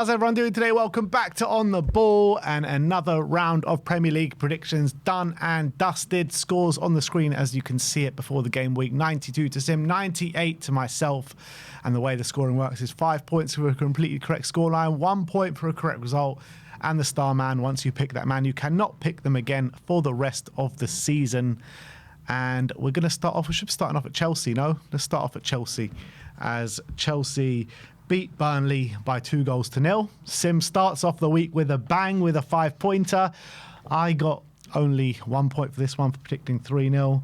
How's everyone doing today? Welcome back to On the Ball and another round of Premier League predictions done and dusted. Scores on the screen as you can see it before the game week. 92 to Sim, 98 to myself. And the way the scoring works is 5 points for a completely correct scoreline, 1 point for a correct result. And the star man, once you pick that man, you cannot pick them again for the rest of the season. And we're going to start off, we should be starting off at Chelsea, no? Let's start off at Chelsea as Chelsea beat Burnley by 2-0. Sim starts off the week with a bang with a 5-pointer. I got only 1 point for this one for predicting 3-0.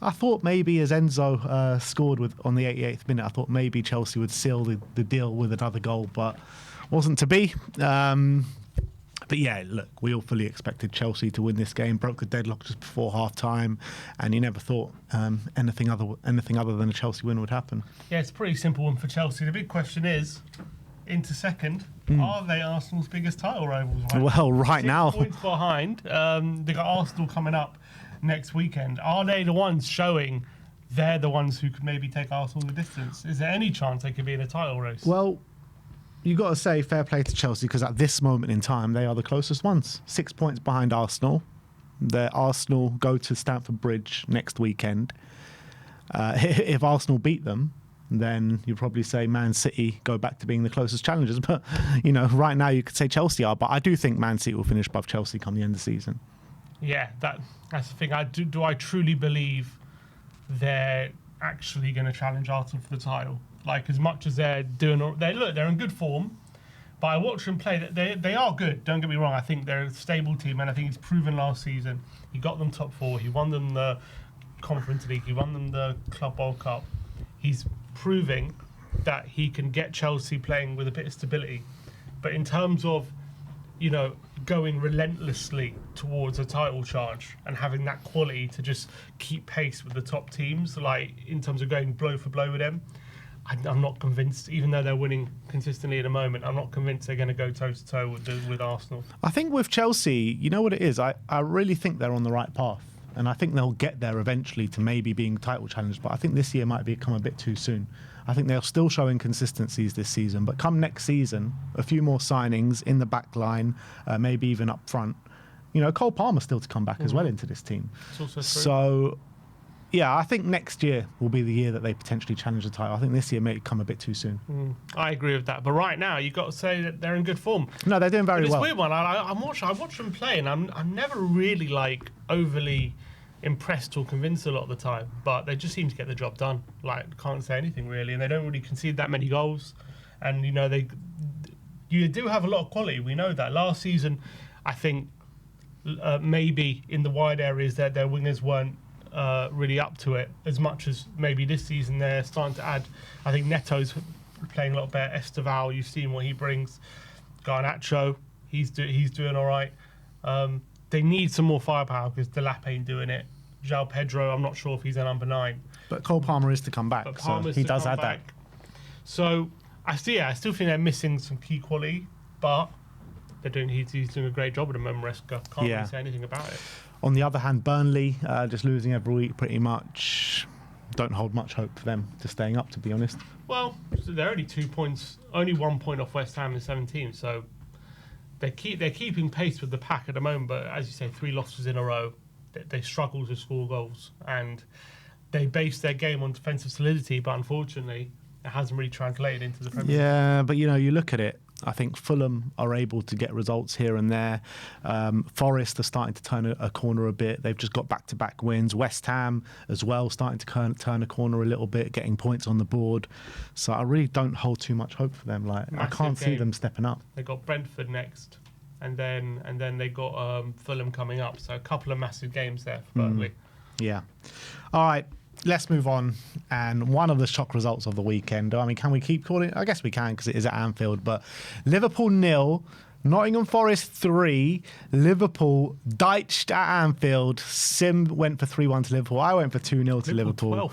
I thought maybe as Enzo scored on the 88th minute, I thought maybe Chelsea would seal the deal with another goal, but wasn't to be. But yeah, look, we all fully expected Chelsea to win this game. Broke the deadlock just before half-time, and you never thought anything other than a Chelsea win would happen. Yeah, it's a pretty simple one for Chelsea. The big question is, into second, are they Arsenal's biggest title rivals? Right? Well, right 6 now, points behind. They got Arsenal coming up next weekend. Are they the ones showing they're the ones who could maybe take Arsenal the distance? Is there any chance they could be in a title race? Well, you got to say fair play to Chelsea because at this moment in time, they are the closest ones. 6 points behind Arsenal. Arsenal go to Stamford Bridge next weekend. If Arsenal beat them, then you'd probably say Man City go back to being the closest challengers. But, you know, right now you could say Chelsea are. But I do think Man City will finish above Chelsea come the end of the season. Yeah, that's the thing. Do I truly believe they're actually going to challenge Arsenal for the title? Like, as much as they're in good form, but I watch them play. They are good. Don't get me wrong. I think they're a stable team, and I think he's proven last season. He got them top 4. He won them the Conference League. He won them the Club World Cup. He's proving that he can get Chelsea playing with a bit of stability. But in terms of, you know, going relentlessly towards a title charge and having that quality to just keep pace with the top teams, like in terms of going blow for blow with them, I'm not convinced, even though they're winning consistently at the moment, I'm not convinced they're going to go toe-to-toe with Arsenal. I think with Chelsea, you know what it is? I really think they're on the right path. And I think they'll get there eventually to maybe being title challenged. But I think this year might become a bit too soon. I think they're still showing inconsistencies this season. But come next season, a few more signings in the back line, maybe even up front. You know, Cole Palmer's still to come back as well into this team. It's also true. So, yeah, I think next year will be the year that they potentially challenge the title. I think this year may come a bit too soon. I agree with that. But right now, you've got to say that they're in good form. No, they're doing very well. It's a weird one. I watch them play, and I'm never really, like, overly impressed or convinced a lot of the time. But they just seem to get the job done. Like, can't say anything, really. And they don't really concede that many goals. And, you know, you do have a lot of quality. We know that. Last season, I think, maybe in the wide areas that their wingers weren't really up to it as much as maybe this season. They're starting to add. I think Neto's playing a lot better. Esteval, you've seen what he brings. Garnacho, he's doing all right. They need some more firepower because Delap ain't doing it. João Pedro, I'm not sure if he's a number 9. But Cole Palmer is to come back, so he does add that. So I still think they're missing some key quality, but he's doing a great job with the Maresca. Can't really say anything about it. On the other hand, Burnley just losing every week pretty much. Don't hold much hope for them to staying up, to be honest. Well, they're only 2 points, only 1 point off West Ham in 17, so they're keeping pace with the pack at the moment. But as you say, 3 losses in a row. They struggle to score goals, and they base their game on defensive solidity. But unfortunately, it hasn't really translated into the Premier League. Yeah, but you know, you look at it. I think Fulham are able to get results here and there. Forest are starting to turn a corner a bit. They've just got back-to-back wins. West Ham as well, starting to turn a corner a little bit, getting points on the board. So I really don't hold too much hope for them. Like, I can't see them stepping up. They got Brentford next, and then they got Fulham coming up. So a couple of massive games there for Burnley. Yeah. All right. Let's move on. And one of the shock results of the weekend, I mean, can we keep calling it? I guess we can because it is at Anfield. But Liverpool 0, Nottingham Forest 3, Liverpool ditched at Anfield. Sim went for 3-1 to Liverpool. I went for 2-0 to Liverpool.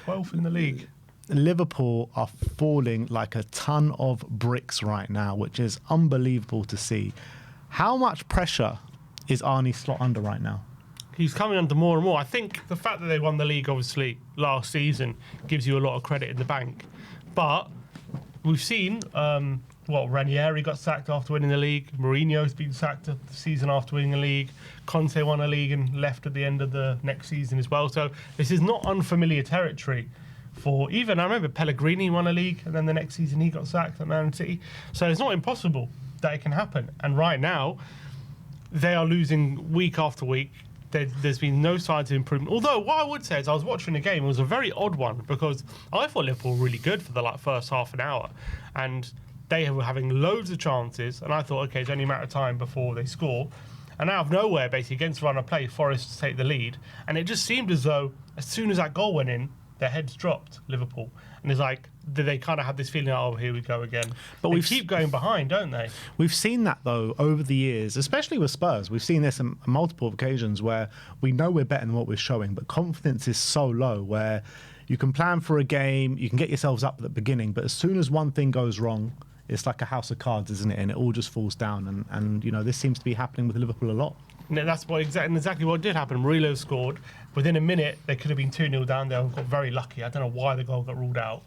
12th in the league. Liverpool are falling like a ton of bricks right now, which is unbelievable to see. How much pressure is Arne Slot under right now? He's coming under more and more. I think the fact that they won the league, obviously, last season gives you a lot of credit in the bank. But we've seen Ranieri got sacked after winning the league. Mourinho's been sacked the season after winning the league. Conte won a league and left at the end of the next season as well. So this is not unfamiliar territory for even, I remember Pellegrini won a league and then the next season he got sacked at Man City. So it's not impossible that it can happen. And right now, they are losing week after week. There's been no signs of improvement. Although what I would say is I was watching the game, it was a very odd one because I thought Liverpool were really good for the first half an hour, and they were having loads of chances, and I thought, okay, it's only a matter of time before they score. And out of nowhere, basically against run of play, Forest take the lead, and it just seemed as though as soon as that goal went in, their heads dropped, Liverpool, and it's like they kind of had this feeling, oh, here we go again. But we keep going behind, don't they? We've seen that, though, over the years, especially with Spurs. We've seen this on multiple occasions where we know we're better than what we're showing, but confidence is so low where you can plan for a game, you can get yourselves up at the beginning, but as soon as one thing goes wrong, it's like a house of cards, isn't it? And it all just falls down. And you know, this seems to be happening with Liverpool a lot. No, that's exactly what did happen. Murillo scored. Within a minute, they could have been 2-0 down there and got very lucky. I don't know why the goal got ruled out.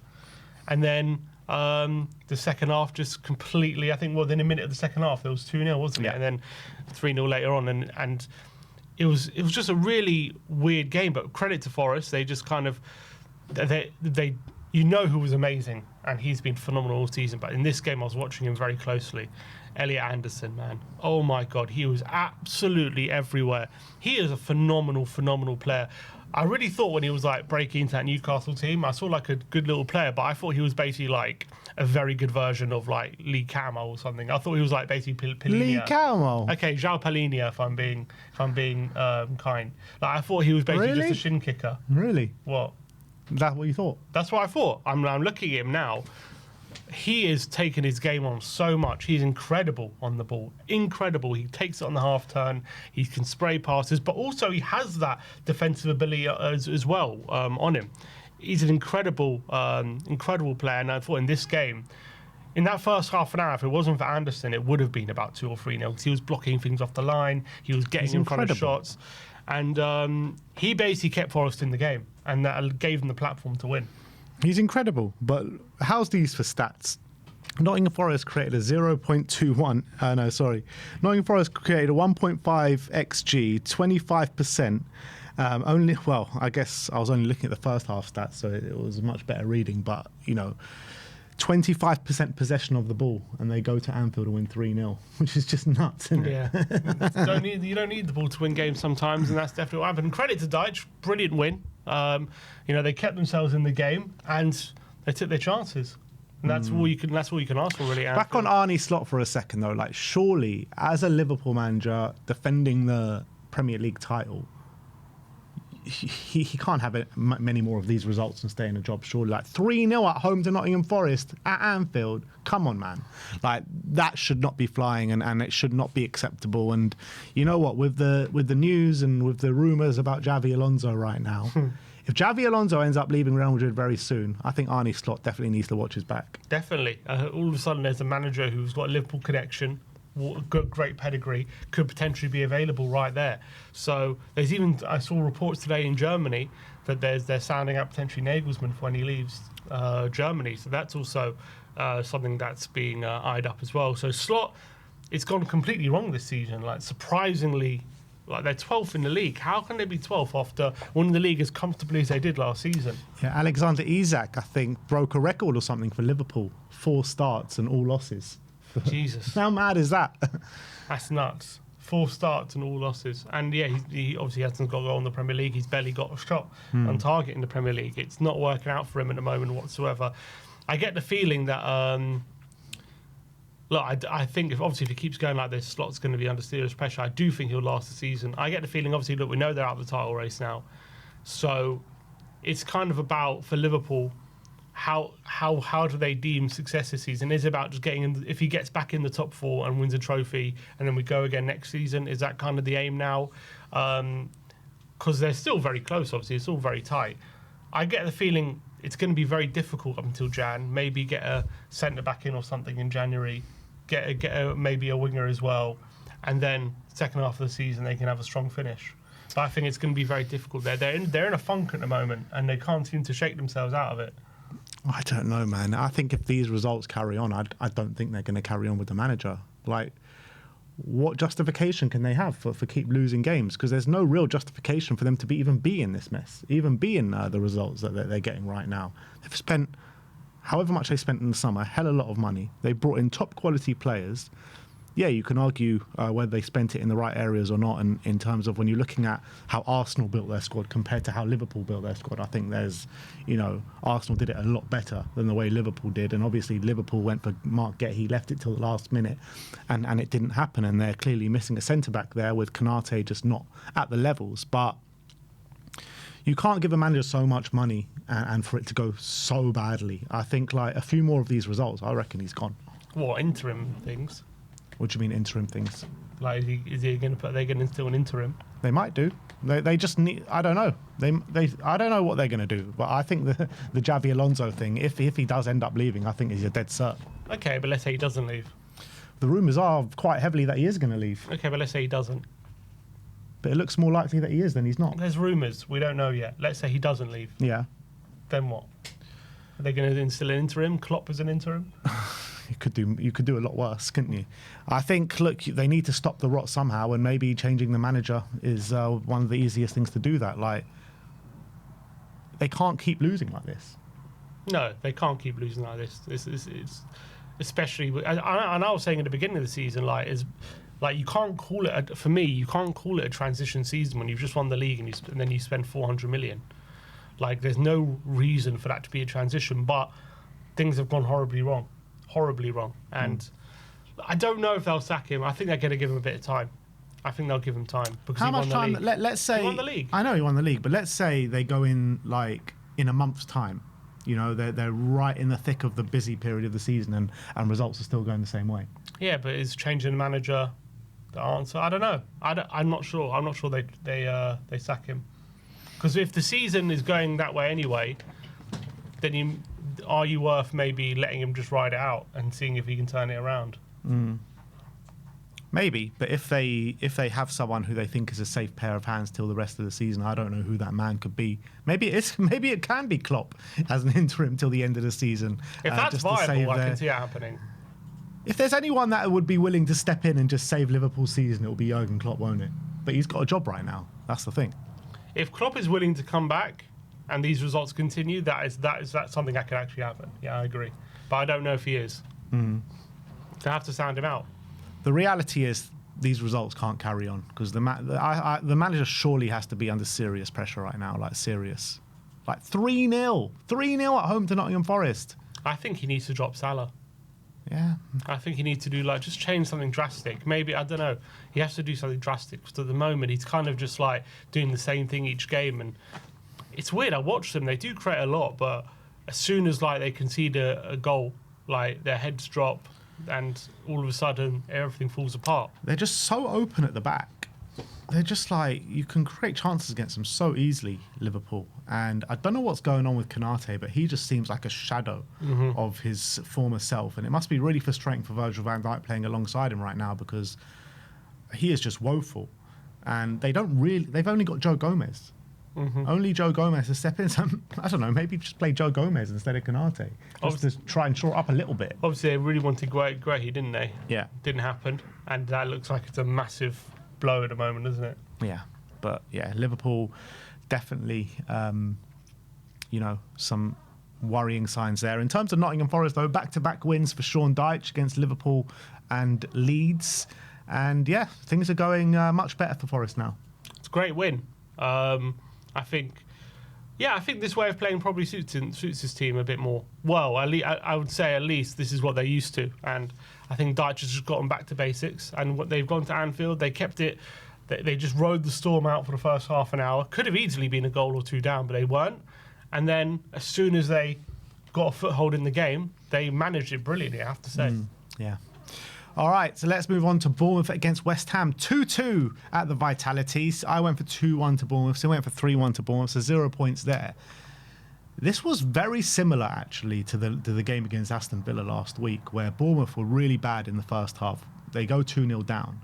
And then the second half just completely, I think within a minute of the second half, there was 2-0, wasn't it? And then 3-0 later on. And it was just a really weird game. But credit to Forest, they just kind of, they you know who was amazing. And he's been phenomenal all season. But in this game, I was watching him very closely. Elliot Anderson, man. Oh, my God. He was absolutely everywhere. He is a phenomenal, phenomenal player. I really thought when he was like breaking into that Newcastle team, I saw like a good little player, but I thought he was basically like a very good version of like Lee Camo or something. I thought he was like basically Palinia. Lee Camo? Okay, João Palinia, if I'm being kind. Like I thought he was basically just a shin kicker. Really? What? Is that what you thought? That's what I thought. I'm looking at him now. He is taking his game on so much. He's incredible on the ball. Incredible. He takes it on the half turn. He can spray passes, but also he has that defensive ability as well on him. He's an incredible player. And I thought in this game, in that first half an hour, if it wasn't for Anderson, it would have been about 2 or 3-0 because he was blocking things off the line. He was getting in front of shots. And he basically kept Forest in the game, and that gave them the platform to win. He's incredible, but how's these for stats? Nottingham Forest created a 0.21. Nottingham Forest created a 1.5 XG, 25%. Only, well, I guess I was only looking at the first half stats, so it was a much better reading. But you know, 25% possession of the ball, and they go to Anfield and win 3-0, which is just nuts, isn't it? Yeah, you don't need the ball to win games sometimes, and that's definitely what happened. Credit to Dyche, brilliant win. You know, they kept themselves in the game and they took their chances. And that's all you can ask for, really. Back on Arne Slot for a second, though. Like, surely, as a Liverpool manager defending the Premier League title, he can't have many more of these results and stay in a job, surely. Like 3-0 at home to Nottingham Forest at Anfield. Come on, man. Like, that should not be flying and it should not be acceptable. And you know what? With the news and with the rumours about Xavi Alonso right now, if Xavi Alonso ends up leaving Real Madrid very soon, I think Arne Slot definitely needs to watch his back. Definitely. All of a sudden, there's a manager who's got a Liverpool connection, great pedigree, could potentially be available right there. So there's even, I saw reports today in Germany that they're sounding out potentially Nagelsmann for when he leaves Germany. So that's also something that's being eyed up as well. So Slot, it's gone completely wrong this season. Like surprisingly, like they're 12th in the league. How can they be 12th after winning the league as comfortably as they did last season? Yeah, Alexander Isak, I think, broke a record or something for Liverpool. 4 starts and all losses. Jesus. How mad is that? That's nuts. 4 starts and all losses. And yeah, he obviously hasn't got a goal in the Premier League. He's barely got a shot on target in the Premier League. It's not working out for him at the moment whatsoever. I get the feeling that, I think if he keeps going like this, Slot's going to be under serious pressure. I do think he'll last the season. I get the feeling, obviously, look, we know they're out of the title race now. So it's kind of about, for Liverpool, how do they deem success this season? Is it about just getting in, if he gets back in the top 4 and wins a trophy and then we go again next season? Is that kind of the aim now? Because they're still very close, obviously. It's all very tight. I get the feeling it's going to be very difficult up until Jan. Maybe get a centre-back in or something in January. Get maybe a winger as well. And then second half of the season, they can have a strong finish. But I think it's going to be very difficult. They're in a funk at the moment and they can't seem to shake themselves out of it. I don't know, man. I think if these results carry on, I don't think they're going to carry on with the manager. Like, what justification can they have for keep losing games? Because there's no real justification for them to even be in this mess, even be in the results that they're getting right now. They've spent, however much they spent in the summer, a hell of a lot of money. They brought in top quality players. Yeah, you can argue whether they spent it in the right areas or not. And in terms of when you're looking at how Arsenal built their squad compared to how Liverpool built their squad, I think there's, Arsenal did it a lot better than the way Liverpool did. And obviously Liverpool went for Mark Guehi, he left it till the last minute and it didn't happen. And they're clearly missing a centre-back there with Konate just not at the levels. But you can't give a manager so much money and for it to go so badly. I think like a few more of these results, I reckon he's gone. What, interim things? What do you mean interim things? Like, is he going to put? They're going to instill an interim. They might do. They just need. I don't know. I don't know what they're going to do. But I think the Javi Alonso thing, if he does end up leaving, I think he's a dead cert. Okay, but let's say he doesn't leave. The rumours are quite heavily that he is going to leave. Okay, but let's say he doesn't. But it looks more likely that he is than he's not. There's rumours. We don't know yet. Let's say he doesn't leave. Yeah. Then what? Are they going to instill an interim? Klopp as an interim? You could do a lot worse, couldn't you? I think, look, they need to stop the rot somehow, and maybe changing the manager is one of the easiest things to do that. Like, they can't keep losing like this. No, they can't keep losing like this. It's especially, and I was saying at the beginning of the season, you can't call it, for me, you can't call it a transition season when you've just won the league and then you spend 400 million. Like, there's no reason for that to be a transition, but things have gone horribly wrong. And I don't know if they'll sack him. I think they're going to give him a bit of time. I think they'll give him time because how he much won the time? league. Let's say he won the league. I know he won the league, but let's say they go in like in a month's time. They're right in the thick of the busy period of the season, and results are still going the same way. Yeah, but is changing the manager the answer? I don't know. I'm not sure. I'm not sure they sack him because if the season is going that way anyway, then are you worth maybe letting him just ride it out and seeing if he can turn it around? Maybe, but if they have someone who they think is a safe pair of hands till the rest of the season, I don't know who that man could be. Maybe it can be Klopp as an interim till the end of the season. If that's viable, I can see it happening. If there's anyone that would be willing to step in and just save Liverpool's season, it will be Jurgen Klopp, won't it? But he's got a job right now. That's the thing. If Klopp is willing to come back and these results continue, that's something that could actually happen. Yeah, I agree. But I don't know if he is. They have to sound him out. The reality is these results can't carry on because the manager surely has to be under serious pressure right now, like serious. Like 3-0 at home to Nottingham Forest. I think he needs to drop Salah. Yeah. I think he needs to do just change something drastic. Maybe, I don't know. He has to do something drastic because at the moment he's kind of just like doing the same thing each game, and it's weird. I watch them; they do create a lot, but as soon as they concede a goal, their heads drop, and all of a sudden everything falls apart. They're just so open at the back. They're just you can create chances against them so easily, Liverpool. And I don't know what's going on with Konate, but he just seems like a shadow of his former self. And it must be really frustrating for Virgil van Dijk playing alongside him right now because he is just woeful. And they've only got Joe Gomez. Only Joe Gomez to step in. So, I don't know, maybe just play Joe Gomez instead of Konate. Just to try and shore up a little bit. Obviously, they really wanted Guehi, didn't they? Yeah. Didn't happen. And that looks like it's a massive blow at the moment, doesn't it? Yeah. But, yeah, Liverpool definitely, some worrying signs there. In terms of Nottingham Forest, though, back-to-back wins for Sean Dyche against Liverpool and Leeds. And, yeah, things are going much better for Forest now. It's a great win. I think this way of playing probably suits his team a bit more. Well, I would say at least this is what they're used to. And I think Dyche has just gotten back to basics. And what they've gone to Anfield, they kept it. They just rode the storm out for the first half an hour. Could have easily been a goal or two down, but they weren't. And then as soon as they got a foothold in the game, they managed it brilliantly, I have to say. Yeah. All right, so let's move on to Bournemouth against West Ham. 2-2 at the Vitalities. I went for 2-1 to Bournemouth, so I went for 3-1 to Bournemouth, so 0 points there. This was very similar, actually, to the game against Aston Villa last week, where Bournemouth were really bad in the first half. They go 2-0 down.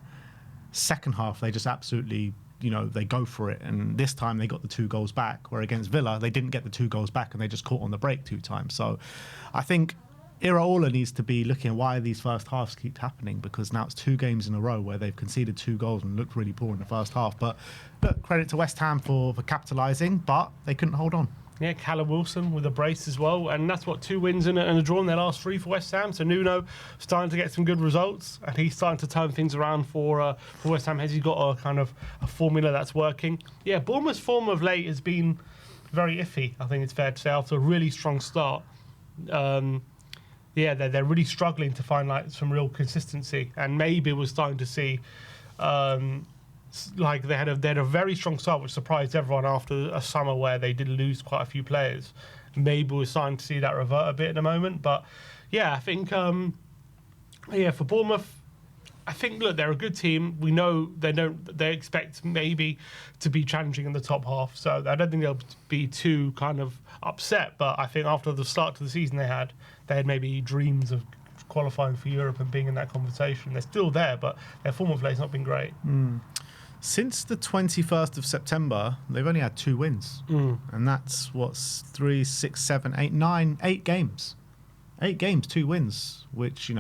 Second half, they just absolutely they go for it. And this time they got the 2 goals back, where against Villa, they didn't get the 2 goals back and they just caught on the break 2 times. So I think Iraola needs to be looking at why these first halves keep happening, because now it's 2 games in a row where they've conceded 2 goals and looked really poor in the first half. But look, credit to West Ham for capitalising, but they couldn't hold on. Yeah, Callum Wilson with a brace as well, and that's what 2 wins and a draw in their last 3 for West Ham. So Nuno starting to get some good results, and he's starting to turn things around for West Ham. Has he got a kind of a formula that's working? Yeah, Bournemouth's form of late has been very iffy, I think it's fair to say, after a really strong start. They're really struggling to find like some real consistency, and maybe we're starting to see like they had a very strong start, which surprised everyone after a summer where they did lose quite a few players. Maybe we're starting to see that revert a bit in a moment, but yeah, I think for Bournemouth, I think look, they're a good team. We know they expect maybe to be challenging in the top half, so I don't think they'll be too kind of upset. But I think after the start to the season they had maybe dreams of qualifying for Europe and being in that conversation. They're still there, but their form of play has not been great. Since the 21st of September, they've only had 2 wins. And that's 3, 6, 7, 8, 9, 8 games. 8 games, 2 wins, which,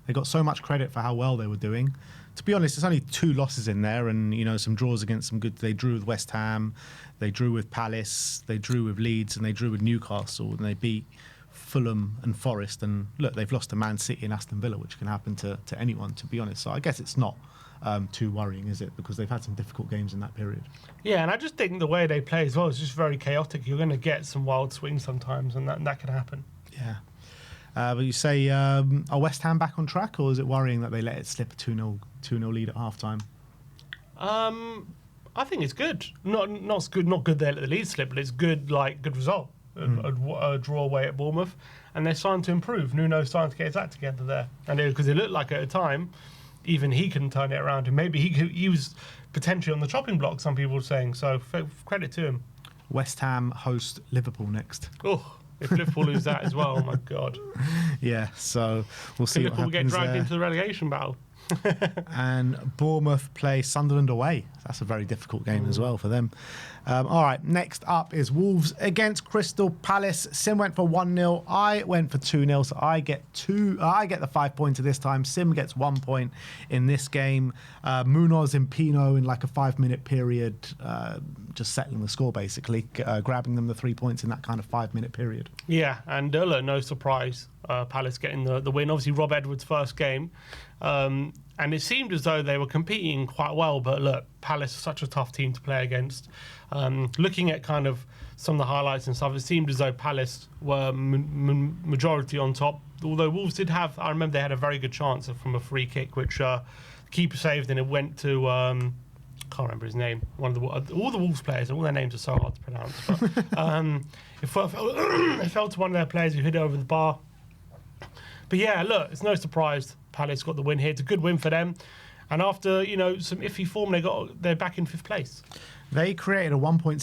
they got so much credit for how well they were doing. To be honest, there's only 2 losses in there and, some draws against some good. They drew with West Ham, they drew with Palace, they drew with Leeds, and they drew with Newcastle, and they beat Fulham and Forest. And look, they've lost to Man City and Aston Villa, which can happen to anyone, to be honest. So I guess it's not too worrying, is it? Because they've had some difficult games in that period. Yeah, and I just think the way they play as well is just very chaotic. You're going to get some wild swings sometimes, and that can happen. Yeah. But you say, are West Ham back on track, or is it worrying that they let it slip a 2-0 lead at half-time? I think it's good. Not good they let the lead slip, but it's good result. A draw away at Bournemouth, and they're starting to improve. Nuno's starting to get his act together there, and because it looked like at a time, even he can turn it around, and maybe he was potentially on the chopping block. Some people were saying so. Credit to him. West Ham host Liverpool next. Oh, if Liverpool lose that as well, oh my God. Yeah, so we'll see. Liverpool what happens get dragged there. into the relegation battle. And Bournemouth play Sunderland away. That's a very difficult game as well for them. All right, next up is Wolves against Crystal Palace. Sim went for 1-0. I went for 2-0, so I get the 5 pointer this time. Sim gets 1 point in this game. Munoz and Pino in like a 5-minute period, just settling the score basically, grabbing them the 3 points in that kind of 5-minute period. Yeah, and look, no surprise, Palace getting the win. Obviously, Rob Edwards' first game. And it seemed as though they were competing quite well, but look, Palace is such a tough team to play against. Looking at kind of some of the highlights and stuff, it seemed as though Palace were majority on top. Although Wolves did have, I remember they had a very good chance from a free kick, which the keeper saved, and it went to, can't remember his name. All the Wolves players, all their names are so hard to pronounce. But it fell to one of their players who hit it over the bar. But yeah, look, it's no surprise Palace got the win here. It's a good win for them. And after, some iffy form, they're back in 5th place. They created a 1.79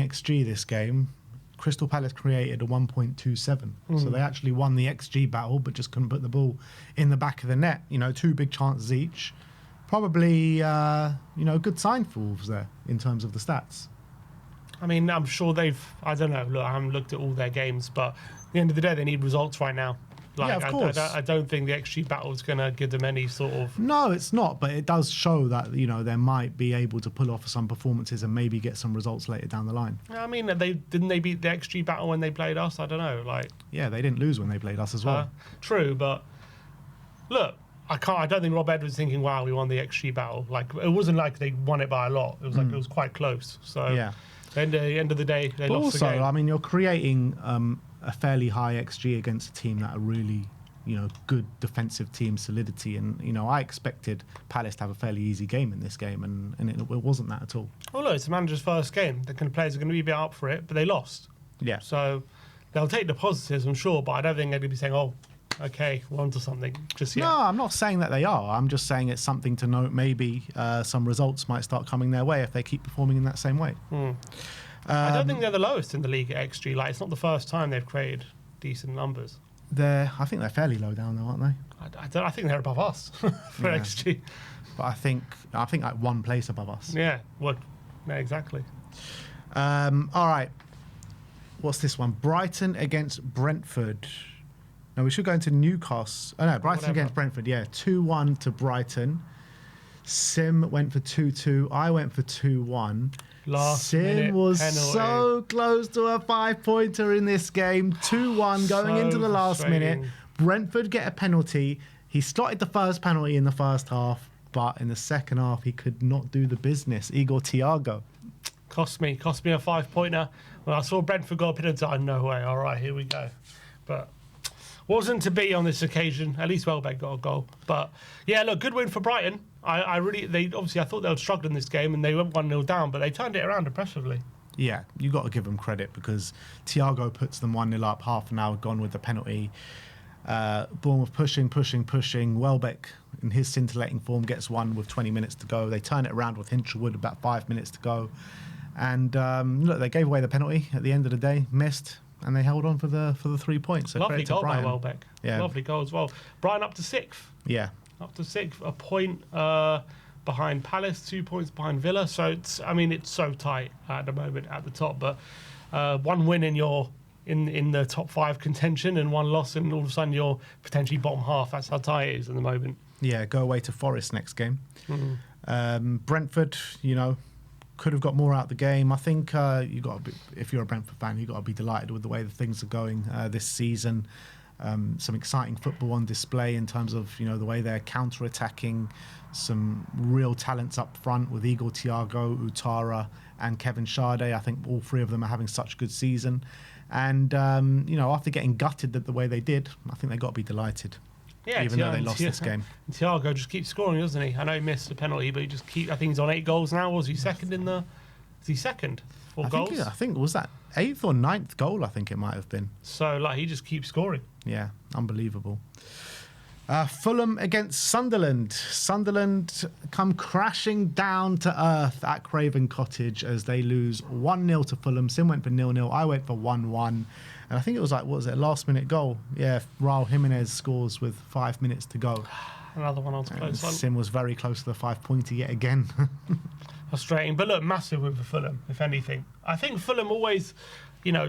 XG this game. Crystal Palace created a 1.27. So they actually won the XG battle, but just couldn't put the ball in the back of the net. 2 big chances each. Probably, a good sign for Wolves there in terms of the stats. I mean, I'm sure I don't know, look, I haven't looked at all their games, but at the end of the day, they need results right now. Yeah, of course. I don't think the XG battle is going to give them any sort of... No, it's not, but it does show that, they might be able to pull off some performances and maybe get some results later down the line. I mean, didn't they beat the XG battle when they played us? I don't know. Yeah, they didn't lose when they played us as well. True, but look, I don't think Rob Edwards thinking, wow, we won the XG battle. It wasn't like they won it by a lot. It was it was quite close. So yeah. At the end of the day, they lost the game. Also, I mean, you're creating a fairly high XG against a team that are really, good defensive team solidity. And, I expected Palace to have a fairly easy game in this game, and it wasn't that at all. Well, look, it's the manager's first game. The players are going to be a bit up for it, but they lost. Yeah. So they'll take the positives, I'm sure, but I don't think they're going to be saying, oh, okay, we're on to something just yet. No, I'm not saying that they are. I'm just saying it's something to note. Maybe some results might start coming their way if they keep performing in that same way. I don't think they're the lowest in the league at XG. It's not the first time they've created decent numbers. I think they're fairly low down though, aren't they? I think they're above us for XG. but I think like one place above us. Yeah, exactly. All right. What's this one? Brighton against Brentford. No, we should go into Newcastle. Oh, no, Brighton against Brentford. Yeah, 2-1 to Brighton. Sim went for 2-2. I went for 2-1. Sim was penalty. so close to a 5-pointer in this game. 2-1 going into the last minute. Brentford get a penalty. He slotted the first penalty in the first half, but in the second half, he could not do the business. Igor Thiago. Cost me a 5-pointer. When I saw Brentford got a penalty, no way. All right, here we go. But wasn't to be on this occasion. At least Welbeck got a goal. But yeah, look, good win for Brighton. I thought they would struggle in this game and they went 1-0 down, but they turned it around impressively. Yeah, you got to give them credit because Thiago puts them 1-0 up, half an hour gone with the penalty. Bournemouth pushing. Welbeck, in his scintillating form, gets one with 20 minutes to go. They turn it around with Hinchelwood, about 5 minutes to go. And look, they gave away the penalty at the end of the day, missed, and they held on for the 3 points. So lovely goal by Welbeck. Yeah. Lovely goal as well. Brighton up to 6th. Yeah. Up to 6th, a point behind Palace, 2 points behind Villa. So it's so tight at the moment at the top. But one win and you're in the top 5 contention, and one loss and all of a sudden you're potentially bottom half. That's how tight it is at the moment. Yeah, go away to Forest next game. Brentford, could have got more out of the game. I think if you're a Brentford fan, you've got to be delighted with the way the things are going this season. Some exciting football on display in terms of the way they're counter-attacking. Some real talents up front with Igor Thiago, Utara, and Kevin Schade. I think all three of them are having such a good season. And after getting gutted the way they did, I think they've got to be delighted. Yeah, even though they lost this game. Thiago just keeps scoring, doesn't he? I know he missed the penalty, but I think he's on 8 goals now. Was he second Is he second for goals? I think was that 8th or 9th goal, I think it might have been. So he just keeps scoring. Yeah, unbelievable. Fulham against Sunderland. Sunderland come crashing down to earth at Craven Cottage as they lose 1-0 to Fulham. Sim went for 0-0. I went for 1-1. And I think it was last minute goal? Yeah, Raul Jimenez scores with 5 minutes to go. Another one on to close on. Sim was very close to the 5-pointer yet again. Frustrating. But look, massive win for Fulham, if anything. I think Fulham always,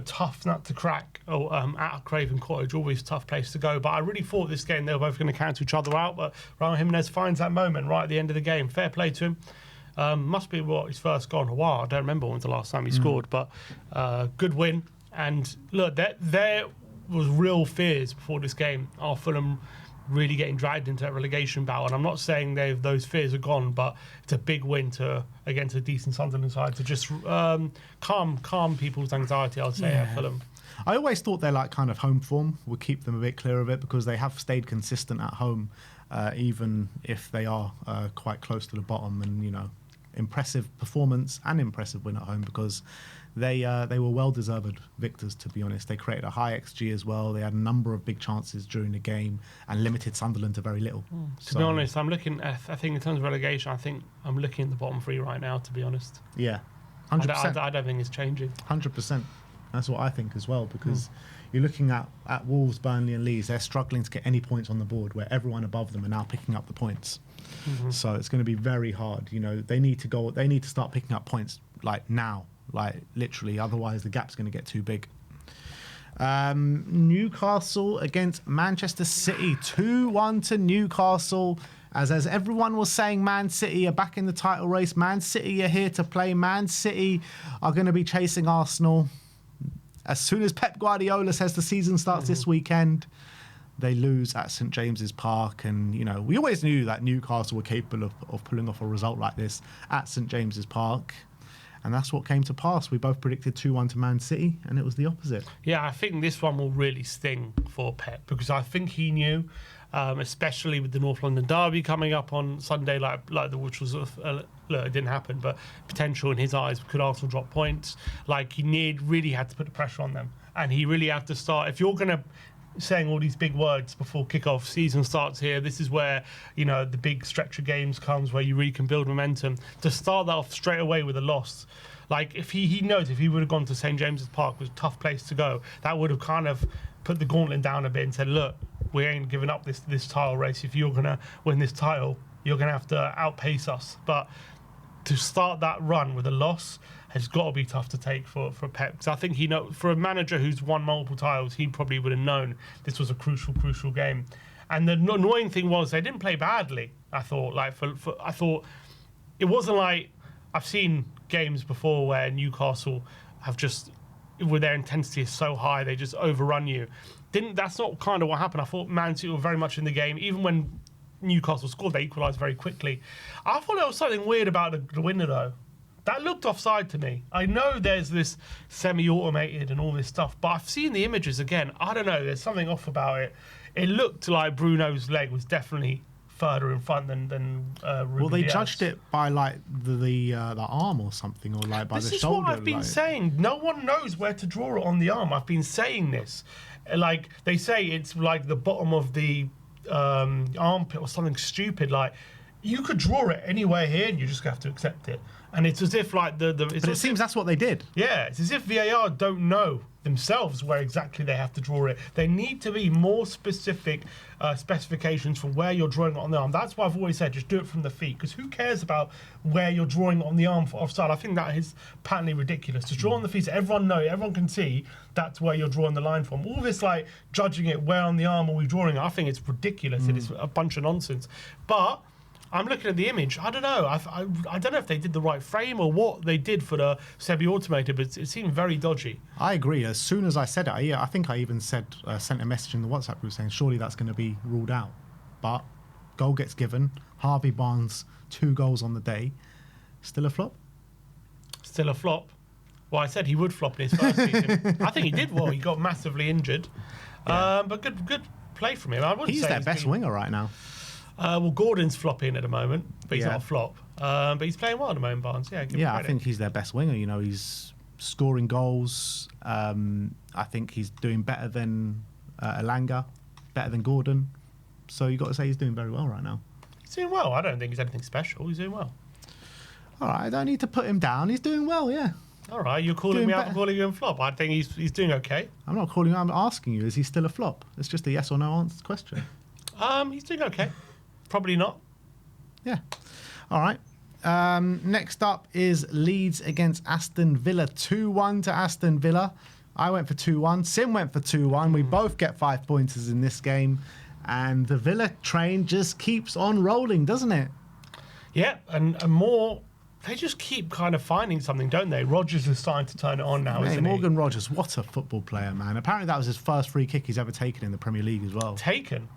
tough nut to crack at Craven Cottage, always a tough place to go. But I really thought this game they were both going to cancel each other out. But Raul Jimenez finds that moment right at the end of the game. Fair play to him. Must be his first goal in a while. I don't remember when's the last time he scored. But good win. And look, there was real fears before this game. Are Fulham really getting dragged into that relegation battle? And I'm not saying those fears are gone, but it's a big win against a decent Sunderland side to just calm people's anxiety, I'd say, at Fulham. I always thought their kind of home form would keep them a bit clear of it because they have stayed consistent at home, even if they are quite close to the bottom. And impressive performance and impressive win at home because they were well-deserved victors, to be honest. They created a high XG as well. They had a number of big chances during the game and limited Sunderland to very little. To be honest, I'm looking at, I think in terms of relegation, I think I'm looking at the bottom 3 right now, to be honest. Yeah, 100%. I don't think it's changing. 100%. That's what I think as well because you're looking at Wolves, Burnley and Leeds. They're struggling to get any points on the board where everyone above them are now picking up the points. So it's going to be very hard. They need to start picking up points now. Literally, otherwise the gap's going to get too big. Newcastle against Manchester City, 2-1 to Newcastle. As everyone was saying, Man City are back in the title race. Man City are here to play. Man City are going to be chasing Arsenal. As soon as Pep Guardiola says the season starts this weekend, they lose at St James's Park. And, we always knew that Newcastle were capable of pulling off a result like this at St James's Park. And that's what came to pass. We both predicted 2-1 to Man City, and it was the opposite. Yeah, I think this one will really sting for Pep because I think he knew, especially with the North London derby coming up on Sunday, which was look, it didn't happen, but potential in his eyes. Could Arsenal drop points? He really had to put the pressure on them, and he really had to start. If you're going to saying all these big words before kickoff, season starts here, this is where the big stretch of games comes where you really can build momentum. To start that off straight away with a loss, if he knows if he would have gone to St James's Park, was a tough place to go, that would have kind of put the gauntlet down a bit and said, look, we ain't giving up this title race. If you're gonna win this title, you're going to have to outpace us. But to start that run with a loss has got to be tough to take for Pep. Because I think for a manager who's won multiple titles, he probably would have known this was a crucial game. And the annoying thing was they didn't play badly. I thought I thought it wasn't like I've seen games before where Newcastle have just, where their intensity is so high they just overrun you. That's not kind of what happened. I thought Man City were very much in the game. Even when Newcastle scored, they equalised very quickly. I thought there was something weird about the winner though. That looked offside to me. I know there's this semi-automated and all this stuff, but I've seen the images again. I don't know. There's something off about it. It looked like Bruno's leg was definitely further in front than Ruben Well, they Dias. judged it by like the arm or something, or like by the shoulder. This is what I've been saying. No one knows where to draw it on the arm. I've been saying this. Like they say, it's like the bottom of the armpit or something stupid. Like you could draw it anywhere here, and you just have to accept it. And it's as if like but it seems that's what they did. Yeah, it's as if VAR don't know themselves where exactly they have to draw it. They need to be more specific specifications for where you're drawing it on the arm. That's why I've always said just do it from the feet, because who cares about where you're drawing it on the arm for offside? I think that is patently ridiculous. To draw on the feet so everyone can see that's where you're drawing the line from. All this like judging it where on the arm are we drawing it, I think it's ridiculous. It is a bunch of nonsense. But I'm looking at the image. I don't know. I don't know if they did the right frame or what they did for the semi-automated, but it seemed very dodgy. I agree. As soon as I said it, I think I even sent a message in the WhatsApp group saying surely that's going to be ruled out. But goal gets given. Harvey Barnes 2 goals on the day. Still a flop? Still a flop. Well, I said he would flop in his first season. I think he did well. He got massively injured. Yeah. But good play from him. I wouldn't He's say their best winger right now. Well, Gordon's flopping at the moment, but he's Yeah. not a flop. But he's playing well at the moment, Barnes. Yeah, give him Yeah, I credit. think he's their best winger. You know, he's scoring goals. I think he's doing better than Elanga, better than Gordon. So you've got to say he's doing very well right now. He's doing well. I don't think he's anything special. He's doing well. All right, I don't need to put him down. He's doing well, yeah. All right, you're calling Doing me out better. for calling him a flop. I think he's doing okay. I'm not calling you, I'm asking you, is he still a flop? It's just a yes or no answer question. He's doing okay. Probably not. Yeah. All right. Next up is Leeds against Aston Villa. 2-1 to Aston Villa. I went for 2-1. Sim went for 2-1. We both get 5 pointers in this game. And the Villa train just keeps on rolling, doesn't it? Yeah, and more. They just keep kind of finding something, don't they? Rodgers is starting to turn it on now, Hey, isn't Morgan Rogers, what a football player, man. Apparently that was his first free kick he's ever taken in the Premier League as well. he? Taken.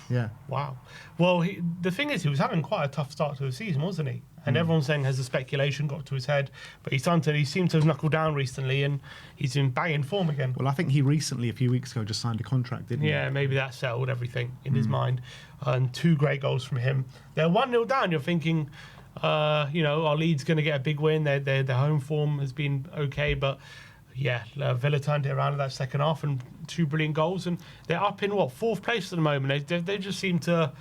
Yeah. Wow. Well, the thing is, he was having quite a tough start to the season, wasn't he? And everyone's saying has the speculation got to his head, but he seemed to have knuckled down recently, and he's in banging form again. Well, I think he recently, a few weeks ago, just signed a contract, didn't he? Yeah, maybe that settled everything in his mind. And 2 great goals from him. They're 1-0 down. You're thinking, our Leeds going to get a big win. Their home form has been okay, but yeah, Villa turned it around in that second half and 2 brilliant goals, and they're up in 4th place at the moment. They just seem to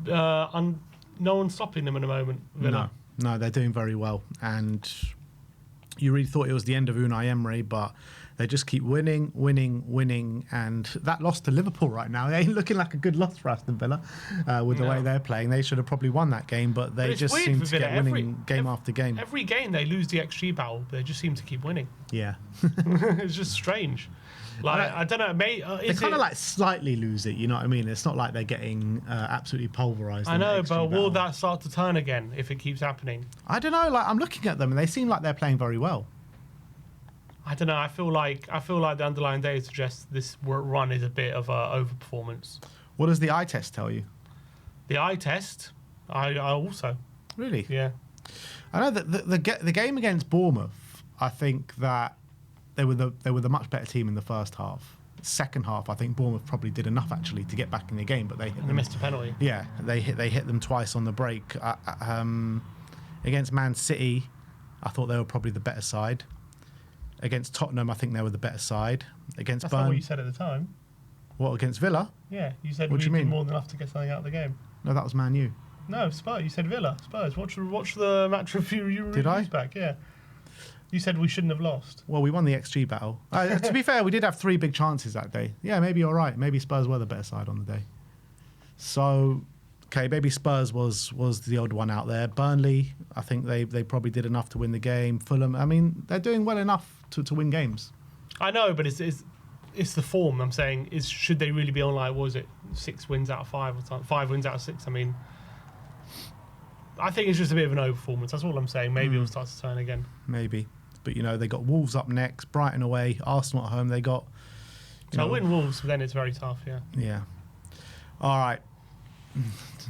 no one's stopping them at the moment. Villa. No, they're doing very well, and you really thought it was the end of Unai Emery, but they just keep winning, and that loss to Liverpool right now, it ain't looking like a good loss for Aston Villa with the way they're playing. They should have probably won that game, but they it's just weird seem for to get Villa. winning game after game. Every game they lose the XG battle, they just seem to keep winning. Yeah. It's just strange. Like I don't know, mate. They kind of like slightly lose it, you know what I mean? It's not like they're getting absolutely pulverised. I in the know, XG but will battle. that start to turn again if it keeps happening? I don't know. Like I'm looking at them, and they seem like they're playing very well. I don't know. I feel like the underlying data suggests this run is a bit of a overperformance. What does the eye test tell you? The eye test, I also Really? yeah. I know that the game against Bournemouth, I think that they were the much better team in the first half. Second half, I think Bournemouth probably did enough actually to get back in the game, but they Missed a penalty. Yeah, they hit them twice on the break. Against Man City, I thought they were probably the better side. Against Tottenham, I think they were the better side. Against That's not what you said at the time. What, against Villa? Yeah, you said What we do you did mean? more than enough to get something out of the game. No, that was Man U. No, Spurs. You said Villa. Spurs. Watch the match review. Did I? Back. Yeah. You said we shouldn't have lost. Well, we won the XG battle. To be fair, we did have 3 big chances that day. Yeah, maybe you're right. Maybe Spurs were the better side on the day. So, Okay, maybe Spurs was the odd one out there. Burnley, I think they probably did enough to win the game. Fulham, I mean, they're doing well enough to win games. I know, but it's the form. I'm saying should they really be on like, what was it, 6 wins out of 5 or something, 5 wins out of 6? I mean, I think it's just a bit of an overperformance. That's all I'm saying. Maybe it'll start to turn again. Maybe, but they got Wolves up next, Brighton away, Arsenal at home. They got. So win Wolves, then it's very tough. Yeah. Yeah. All right.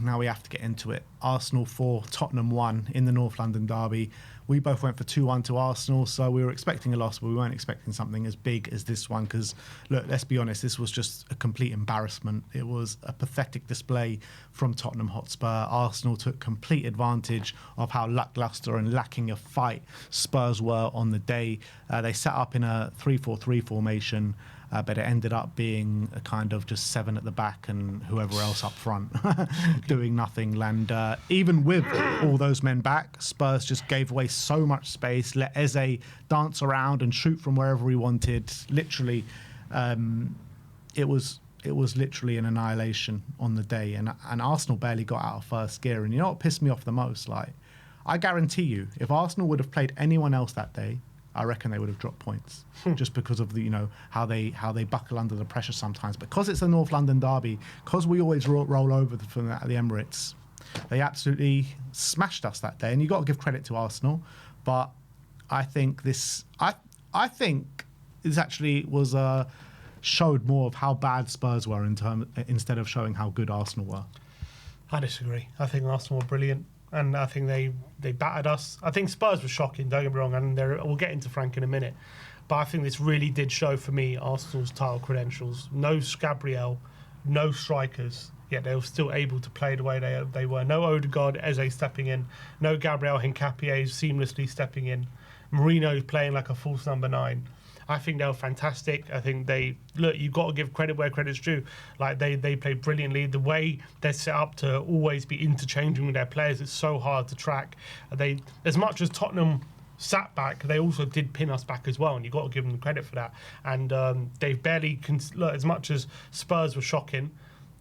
Now we have to get into it. Arsenal 4, Tottenham 1 in the North London derby. We both went for 2-1 to Arsenal, so we were expecting a loss, but we weren't expecting something as big as this one because, look, let's be honest, this was just a complete embarrassment. It was a pathetic display from Tottenham Hotspur. Arsenal took complete advantage of how lacklustre and lacking of fight Spurs were on the day. They set up in a 3-4-3 formation, but it ended up being a kind of just 7 at the back and whoever else up front doing nothing. And even with all those men back, Spurs just gave away so much space, let Eze dance around and shoot from wherever he wanted. Literally, it was literally an annihilation on the day. And Arsenal barely got out of first gear. And you know what pissed me off the most? Like, I guarantee you, if Arsenal would have played anyone else that day, I reckon they would have dropped points just because of the how they buckle under the pressure sometimes. Because it's a North London derby, because we always roll over from at the Emirates, they absolutely smashed us that day. And you got to give credit to Arsenal, but I think this actually was showed more of how bad Spurs were instead of showing how good Arsenal were. I disagree. I think Arsenal were brilliant. And I think they battered us. I think Spurs were shocking, don't get me wrong, and we'll get into Frank in a minute. But I think this really did show for me Arsenal's title credentials. No Gabriel, no strikers, yet they were still able to play the way they were. No Odegaard, Eze stepping in. No Gabriel Hincapié seamlessly stepping in. Marino playing like a false number 9. I think they were fantastic. I think you've got to give credit where credit's due. Like they played brilliantly. The way they're set up to always be interchanging with their players, it's so hard to track. As much as Tottenham sat back, they also did pin us back as well, and you've got to give them credit for that. And they've barely, look, as much as Spurs were shocking,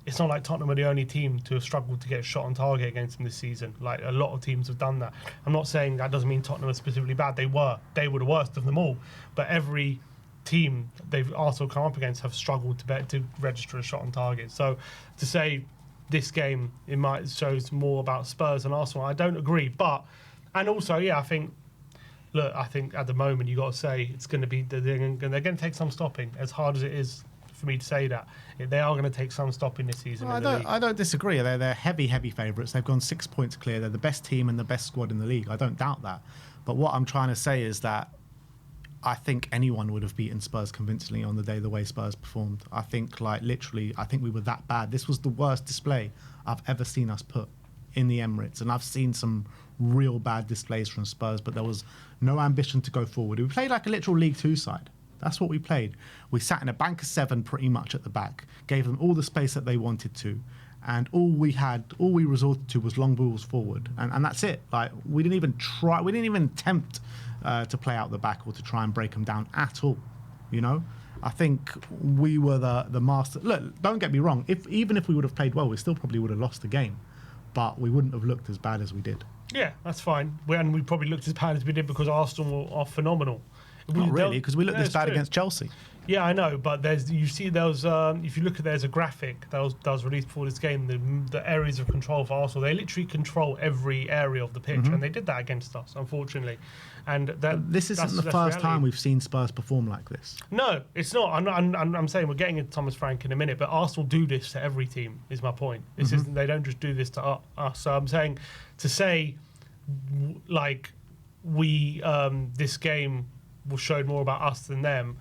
it's not like Tottenham are the only team to have struggled to get a shot on target against them this season. Like, a lot of teams have done that. I'm not saying that doesn't mean Tottenham are specifically bad. They were the worst of them all. But every team they've also come up against have struggled to register a shot on target. So to say this game, it might shows more about Spurs and Arsenal, I don't agree. And also, I think at the moment you got to say it's going to be they're going to take some stopping. As hard as it is for me to say that, they are going to take some stopping this season. Well, I don't disagree. They're heavy favourites. They've gone 6 points clear. They're the best team and the best squad in the league. I don't doubt that. But what I'm trying to say is that I think anyone would have beaten Spurs convincingly on the day the way Spurs performed. I think, literally, I think we were that bad. This was the worst display I've ever seen us put in the Emirates. And I've seen some real bad displays from Spurs, but there was no ambition to go forward. We played like a literal League Two side. That's what we played. We sat in a bank of 7 pretty much at the back, gave them all the space that they wanted to. And all we resorted to was long balls forward. And that's it. Like, we didn't even try, we didn't even attempt to play out the back or to try and break them down at all. I think we were the master. Look, don't get me wrong. Even if we would have played well, we still probably would have lost the game. But we wouldn't have looked as bad as we did. Yeah, that's fine. And we probably looked as bad as we did because Arsenal are phenomenal. Not really, because we looked this bad against Chelsea. Yeah, I know, but if you look at there's a graphic that was released before this game, the areas of control for Arsenal, they literally control every area of the pitch, and they did that against us, unfortunately. And this isn't the first time we've seen Spurs perform like this. No, it's not. I'm saying we're getting into Thomas Frank in a minute, but Arsenal do this to every team. Is my point. This isn't. They don't just do this to us. So I'm saying to say, like, this game showed more about us than them.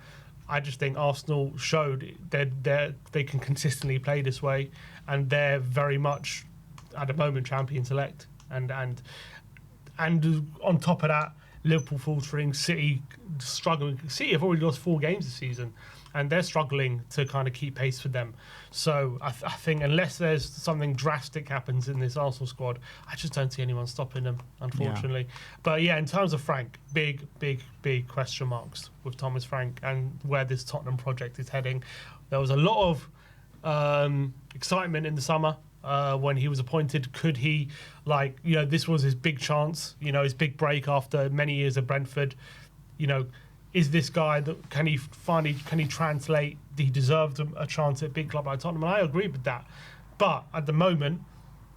I just think Arsenal showed that they can consistently play this way, and they're very much at the moment champions elect. And on top of that, Liverpool faltering, City struggling. City have already lost 4 games this season, and they're struggling to kind of keep pace with them. So I think unless there's something drastic happens in this Arsenal squad, I just don't see anyone stopping them, unfortunately. Yeah. But in terms of Frank, big question marks with Thomas Frank and where this Tottenham project is heading. There was a lot of excitement in the summer when he was appointed. Could he, this was his big chance, his big break after many years of Brentford. Is this guy that can he translate? He deserved a chance at a big club like Tottenham, and I agree with that. But at the moment,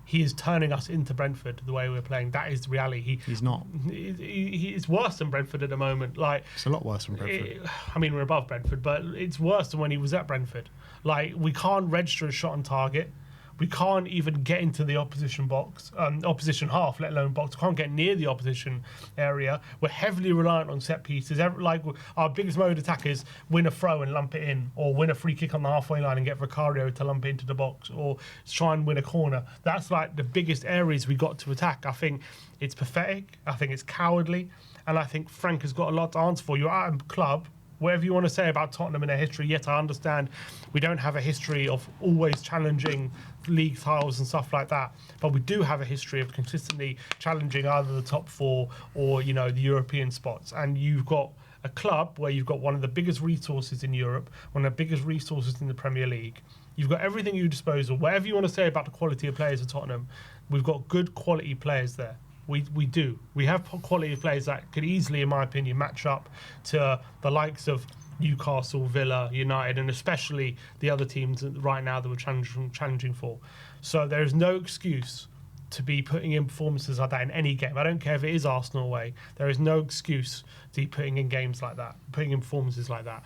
he is turning us into Brentford the way we're playing. That is the reality. He's not. He's worse than Brentford at the moment. It's a lot worse than Brentford. We're above Brentford, but it's worse than when he was at Brentford. We can't register a shot on target. We can't even get into the opposition box, opposition half, let alone box. We can't get near the opposition area. We're heavily reliant on set pieces. Our biggest mode of attack is win a throw and lump it in, or win a free kick on the halfway line and get Vicario to lump it into the box, or try and win a corner. That's the biggest areas we got to attack. I think it's pathetic. I think it's cowardly. And I think Frank has got a lot to answer for. You're at a club. Whatever you want to say about Tottenham and their history, yes, I understand we don't have a history of always challenging league titles and stuff like that, but we do have a history of consistently challenging either the top four or, the European spots. And you've got a club where you've got one of the biggest resources in Europe, one of the biggest resources in the Premier League. You've got everything at your disposal. Whatever you want to say about the quality of players at Tottenham, we've got good quality players there. We do. We have quality players that could easily, in my opinion, match up to the likes of Newcastle, Villa, United, and especially the other teams right now that we're challenging for. So there is no excuse to be putting in performances like that in any game. I don't care if it is Arsenal away. There is no excuse to be putting in games like that, putting in performances like that.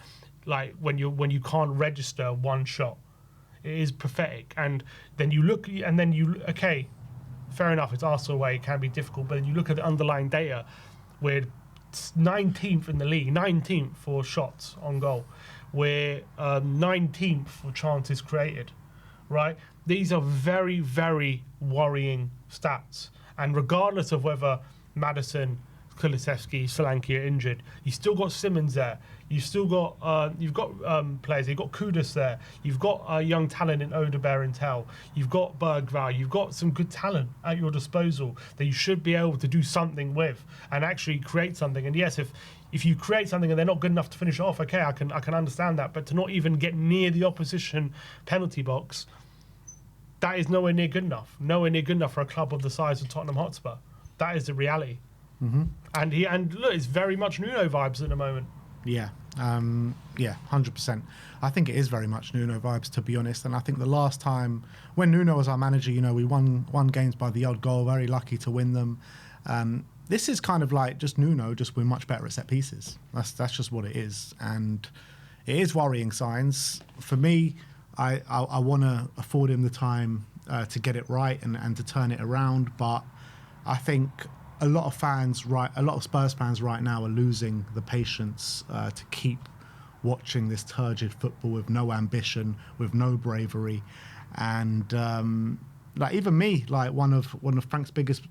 When you can't register one shot, it is pathetic. And then okay. Fair enough, it's Arsenal away, it can be difficult, but then you look at the underlying data, we're 19th in the league, 19th for shots on goal. We're 19th for chances created, right? These are very, very worrying stats. And regardless of whether Maddison, Kulusevski, Solanke are injured, you still got Simmons there. You've still got players. You've got Kudus there. You've got a young talent in Odegaard and Tell. You've got Bergvall. You've got some good talent at your disposal that you should be able to do something with and actually create something. And yes, if you create something and they're not good enough to finish it off, okay, I can understand that. But to not even get near the opposition penalty box, that is nowhere near good enough. Nowhere near good enough for a club of the size of Tottenham Hotspur. That is the reality. Mm-hmm. And look, it's very much Nuno vibes at the moment. Yeah, 100%. I think it is very much Nuno vibes, to be honest. And I think the last time when Nuno was our manager, we won games by the odd goal, very lucky to win them. This is kind of like just Nuno, just we're much better at set pieces. That's just what it is. And it is worrying signs. For me, I want to afford him the time to get it right and to turn it around. But I think a lot of Spurs fans right now are losing the patience to keep watching this turgid football with no ambition, with no bravery, and even me, one of Frank's biggest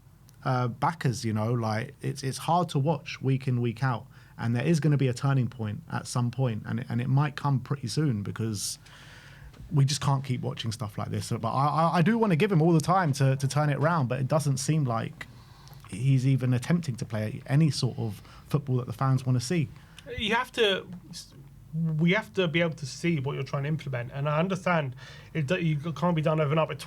backers, it's hard to watch week in, week out, and there is going to be a turning point at some point, and it might come pretty soon because we just can't keep watching stuff like this. But I do want to give him all the time to turn it around, but it doesn't seem like he's even attempting to play any sort of football that the fans want to see. We have to be able to see what you're trying to implement, and I understand it can't be done overnight. But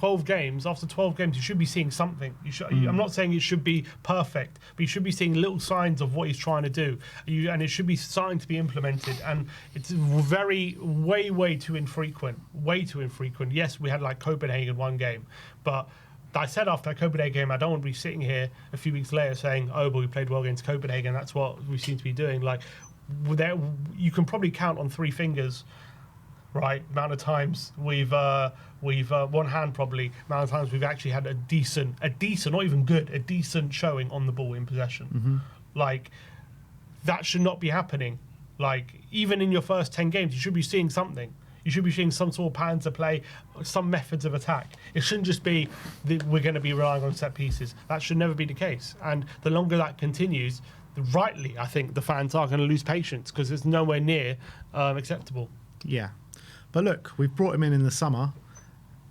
after 12 games, you should be seeing something. I'm not saying it should be perfect, but you should be seeing little signs of what he's trying to do, and it should be starting to be implemented. And it's way too infrequent. Way too infrequent. Yes, we had Copenhagen one game, but I said after that Copenhagen game, I don't want to be sitting here a few weeks later saying, oh, but we played well against Copenhagen. That's what we seem to be doing. You can probably count on three fingers, right? Amount of times we've one hand probably. Amount of times we've actually had a decent, not even good, a decent showing on the ball in possession. Mm-hmm. That should not be happening. Even in your first 10 games, you should be seeing something. You should be seeing some sort of patterns of play, some methods of attack. It shouldn't just be that we're going to be relying on set pieces. That should never be the case. And the longer that continues, rightly, I think the fans are going to lose patience because it's nowhere near acceptable. Yeah. But look, we've brought him in the summer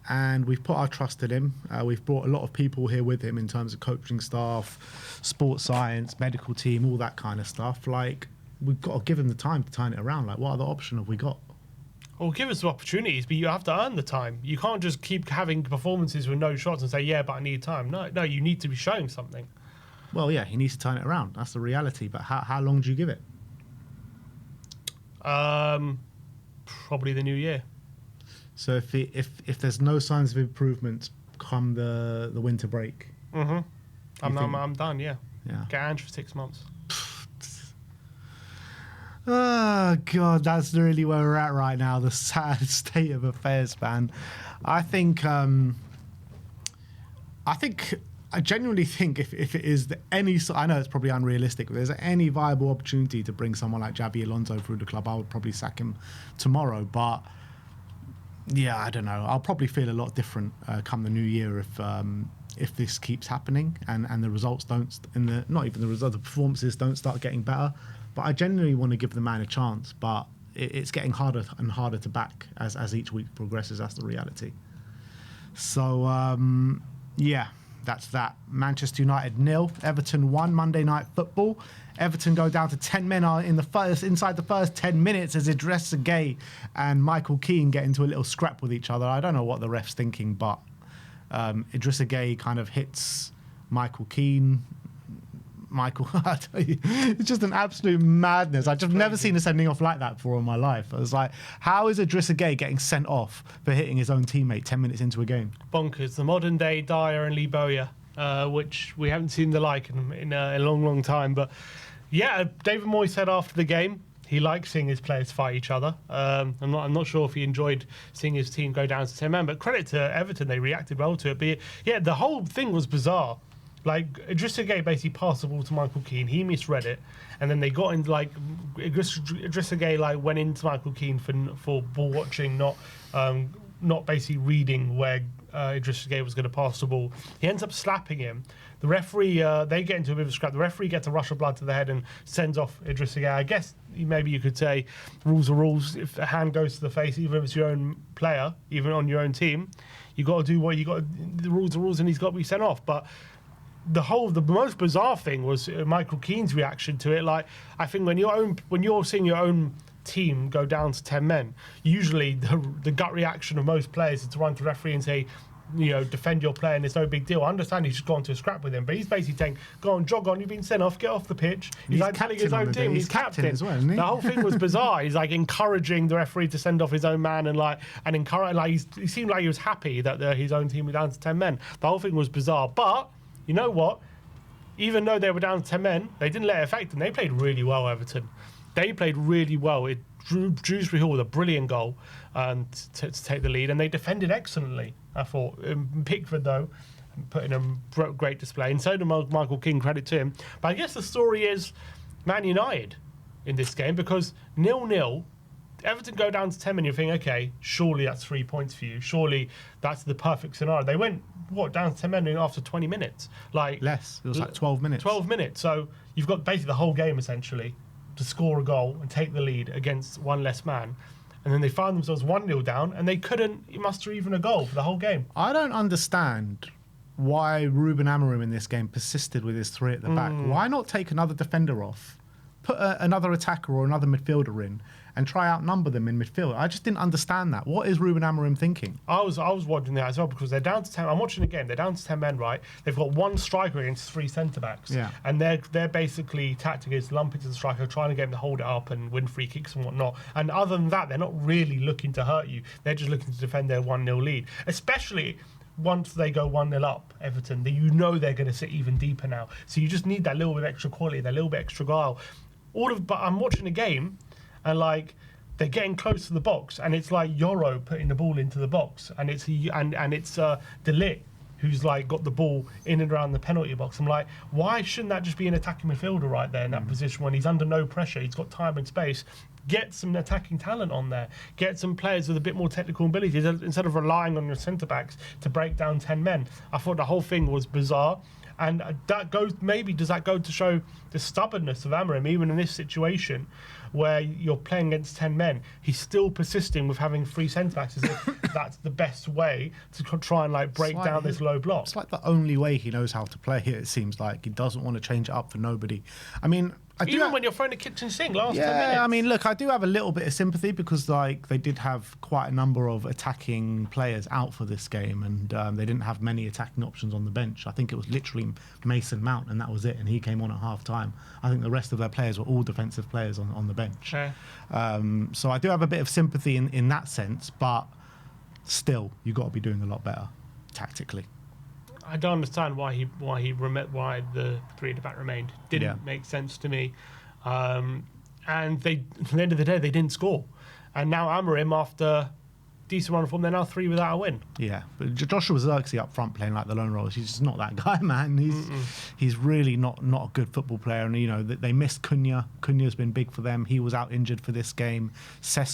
and we've put our trust in him. We've brought a lot of people here with him in terms of coaching staff, sports science, medical team, all that kind of stuff. We've got to give him the time to turn it around. What other option have we got? Or give us some opportunities, but you have to earn the time. You can't just keep having performances with no shots and say, yeah, but I need time. No, you need to be showing something. Well, yeah, he needs to turn it around. That's the reality. But how long do you give it? Probably the new year. So if there's no signs of improvement come the winter break, I'm done. Yeah. Get Ange for 6 months. Oh God, that's really where we're at right now. The sad state of affairs, man. I genuinely think if it is I know it's probably unrealistic, but there's any viable opportunity to bring someone like Xabi Alonso through the club, I would probably sack him tomorrow. But yeah, I don't know. I'll probably feel a lot different come the new year if this keeps happening and the results don't, not even the results, the performances don't start getting better. But I genuinely want to give the man a chance, but it's getting harder and harder to back as each week progresses. That's the reality. So, yeah, that's that. Manchester United 0, Everton 1, Monday Night Football. Everton go down to 10 men inside the first 10 minutes as Idrissa Gueye and Michael Keane get into a little scrap with each other. I don't know what the ref's thinking, but Idrissa Gueye kind of hits Michael Keane. I tell you, it's just an absolute madness. I've just never seen a sending off like that before in my life. I was like, how is Idrissa Gueye getting sent off for hitting his own teammate 10 minutes into a game? Bonkers. The modern day Dyer and Lee Bowyer, which we haven't seen the like in a long, long time. But yeah, David Moyes said after the game he likes seeing his players fight each other. I'm not sure if he enjoyed seeing his team go down to 10 men, but credit to Everton, they reacted well to it. But yeah, the whole thing was bizarre. Like, Idrissa Gueye basically passed the ball to Michael Keane. He misread it. And then they got in, like, Idrissa Gueye, like, went into Michael Keane for ball watching, not basically reading where Idrissa Gueye was going to pass the ball. He ends up slapping him. The referee, they get into a bit of a scrap. The referee gets a rush of blood to the head and sends off Idrissa Gueye. I guess maybe you could say rules are rules. If a hand goes to the face, even if it's your own player, even on your own team, you got to do what you got. The rules are rules, and he's got to be sent off. But the most bizarre thing was Michael Keane's reaction to it. Like, I think when you're seeing your own team go down to 10 men, usually the gut reaction of most players is to run to the referee and say, defend your player and it's no big deal. I understand he's just gone to a scrap with him, but he's basically saying, go on, jog on, you've been sent off, get off the pitch. He's like telling his own team, he's captain as well, isn't he? The whole thing was bizarre. He's like encouraging the referee to send off his own man and encourage, like, he seemed like he was happy that his own team was down to 10 men. The whole thing was bizarre, but you know what? Even though they were down to 10 men, they didn't let it affect them. They played really well, Everton. They played really well. Dewsbury Hall with a brilliant goal to take the lead, and they defended excellently, I thought. Pickford, though, put in a great display, and so did Michael Keane, credit to him. But I guess the story is Man United in this game, because 0-0, Everton go down to 10 men, you're thinking, okay, surely that's 3 points for you. Surely that's the perfect scenario. They went, down to 10 men after 20 minutes? Like less. It was like 12 minutes. 12 minutes. So you've got basically the whole game, essentially, to score a goal and take the lead against one less man. And then they found themselves 1-0 down, and they couldn't muster even a goal for the whole game. I don't understand why Ruben Amorim in this game persisted with his three at the back. Why not take another defender off, put another attacker or another midfielder in, and try outnumber them in midfield? I just didn't understand that. What is Ruben Amorim thinking? I was watching that as well, because they're down to 10. I'm watching the game. They're down to 10 men, right? They've got one striker against 3 centre-backs. Yeah. And their basically tactic is lump into the striker, trying to get him to hold it up and win free kicks and whatnot. And other than that, they're not really looking to hurt you. They're just looking to defend their 1-0 lead. Especially once they go 1-0 up, Everton, they're going to sit even deeper now. So you just need that little bit of extra quality, that little bit extra guile. But I'm watching the game, and like, they're getting close to the box, and it's like Yoro putting the ball into the box, and it's De Ligt who's like got the ball in and around the penalty box. I'm like, why shouldn't that just be an attacking midfielder right there in that position when he's under no pressure? He's got time and space. Get some attacking talent on there. Get some players with a bit more technical ability instead of relying on your centre backs to break down 10 men. I thought the whole thing was bizarre. And does that go to show the stubbornness of Amorim, even in this situation where you're playing against 10 men? He's still persisting with having 3 centre-backs as if that's the best way to try and like break down this low block. It's like the only way he knows how to play it seems like. He doesn't want to change it up for nobody. I mean, Even when you're throwing the kitchen sink last 10 minutes. Yeah, I mean, look, I do have a little bit of sympathy because, like, they did have quite a number of attacking players out for this game, and they didn't have many attacking options on the bench. I think it was literally Mason Mount, and that was it, and he came on at half-time. I think the rest of their players were all defensive players on the bench. Okay. So I do have a bit of sympathy in that sense, but still, you've got to be doing a lot better tactically. I don't understand why the three at the back remained. Didn't make sense to me. And at the end of the day, they didn't score. And now Amorim, after decent run of form, they're now 3 without a win. Yeah, but Joshua Zirkzee up front playing like the lone rollers. He's just not that guy, man. He's really not a good football player. And, you know, they missed Cunha. Cunha's been big for them. He was out injured for this game. I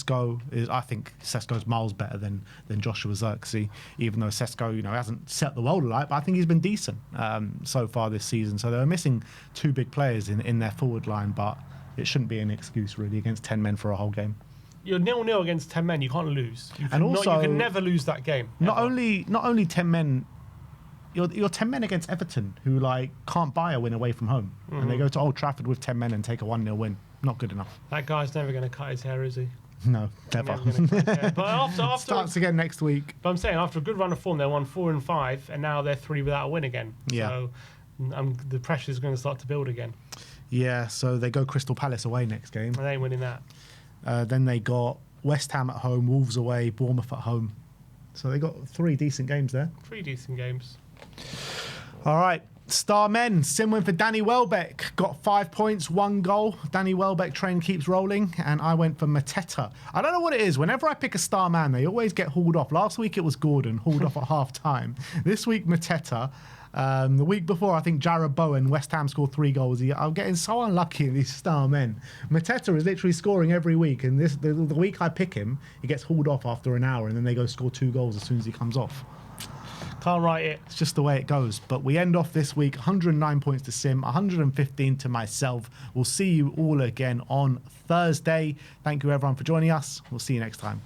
think Sesko's miles better than Joshua Zirkzee, even though Sesko, you know, hasn't set the world alight, but I think he's been decent so far this season. So they were missing 2 big players in their forward line, but it shouldn't be an excuse, really, against 10 men for a whole game. You're 0-0 against 10 men. You can't lose. You can never lose that game. Not only 10 men. You're 10 men against Everton, who like can't buy a win away from home, and they go to Old Trafford with 10 men and take a 1-0 win. Not good enough. That guy's never going to cut his hair, is he? No, never. But after starts again next week. But I'm saying after a good run of form, they won 4 and 5, and now they're 3 without a win again. Yeah. So the pressure is going to start to build again. Yeah. So they go Crystal Palace away next game. And they ain't winning that. Then they got West Ham at home, Wolves away, Bournemouth at home. So they got 3 decent games there. 3 decent games. All right. Star men, sim win for Danny Welbeck. Got 5 points, 1 goal. Danny Welbeck train keeps rolling, and I went for Mateta. I don't know what it is. Whenever I pick a star man, they always get hauled off. Last week it was Gordon, hauled off at half-time. This week, Mateta. The week before, I think Jarrod Bowen, West Ham scored 3 goals. I'm getting so unlucky in these star men. Mateta is literally scoring every week, and the week I pick him, he gets hauled off after an hour, and then they go score 2 goals as soon as he comes off. Can't write it. It's just the way it goes. But we end off this week 109 points to Sim, 115 to myself. We'll see you all again on Thursday. Thank you, everyone, for joining us. We'll see you next time.